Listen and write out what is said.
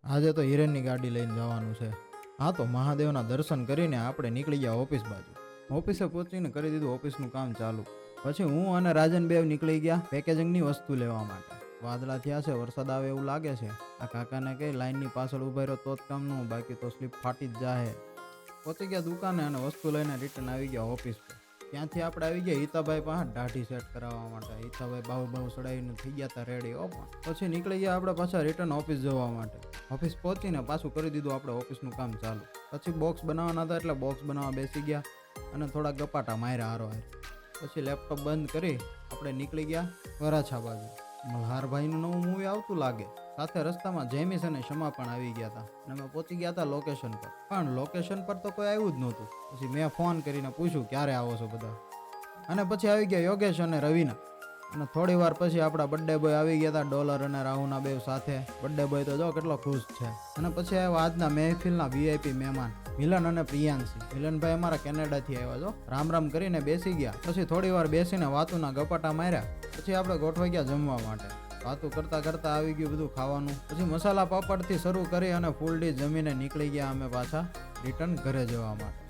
આજે તો હિરેનની ગાડી લઈને જવાનું છે. હા, તો મહાદેવના દર્શન કરીને આપણે નીકળી ગયા ઓફિસ બાજુ. ઓફિસે પહોંચીને કરી દીધું ઓફિસનું કામ ચાલુ. પછી હું અને રાજન બેવ નીકળી ગયા પેકેજિંગની વસ્તુ લેવા માટે. વાદળા થયા છે, વરસાદ આવે એવું લાગે છે. આ કાકાને કહી લાઈનની પાછળ ઉભા રહ્યો તો જ કામનું, બાકી તો સ્લીપ ફાટી જ જાહે. પહોંચી ગયા દુકાને અને વસ્તુ લઈને રિટર્ન આવી ગયા ઓફિસ પર. ત્યાંથી આપણે આવી ગયા હિતાભાઈ પાસે દાઢી સેટ કરાવવા માટે. હિતાભાઈ બાવ ચડાવીને થઈ ગયા હતા રેડી. પછી નીકળી ગયા આપણે પાછા રિટર્ન ઓફિસ જવા માટે. ઓફિસ પહોંચીને પાછું કરી દીધું આપણે ઓફિસનું કામ ચાલુ. પછી બોક્સ બનાવવાના હતા એટલે બોક્સ બનાવવા બેસી ગયા અને થોડા ગપાટા માર્યા હારો. પછી લેપટોપ બંધ કરી આપણે નીકળી ગયા વરાછા બાજુ. મલ્હારભાઈનું નવું મૂવી આવતું લાગે. સાથે રસ્તામાં જેમિસ અને શમા પણ આવી ગયા હતા અને અમે પહોંચી ગયા હતા લોકેશન પર. પણ લોકેશન પર તો કોઈ આવ્યું જ નહોતું. પછી મેં ફોન કરીને પૂછ્યું ક્યારે આવો છો બધા. અને પછી આવી ગયા યોગેશ અને રવિના. અને થોડી વાર પછી આપણા બર્થડે બોય આવી ગયા હતા, ડોલર અને રાહુના બેવ સાથે. બર્થડે બોય તો જો કેટલો ખુશ છે. અને પછી આવ્યા આજના મહેફિલના વીઆઈપી મહેમાન મિલન અને પ્રિયાંશી. મિલનભાઈ અમારા કેનેડાથી આવ્યા છો. રામ રામ કરીને બેસી ગયા. પછી થોડી વાર બેસીને વાતુના ગપાટા માર્યા. પછી આપણે ગોઠવાઈ ગયા જમવા માટે. વાતું કરતા કરતા આવી ગયું બધું ખાવાનું. પછી મસાલા પાપડથી શરૂ કરી અને ફૂલ ડીશ જમીને નીકળી ગયા અમે પાછા રિટર્ન ઘરે જવા માટે.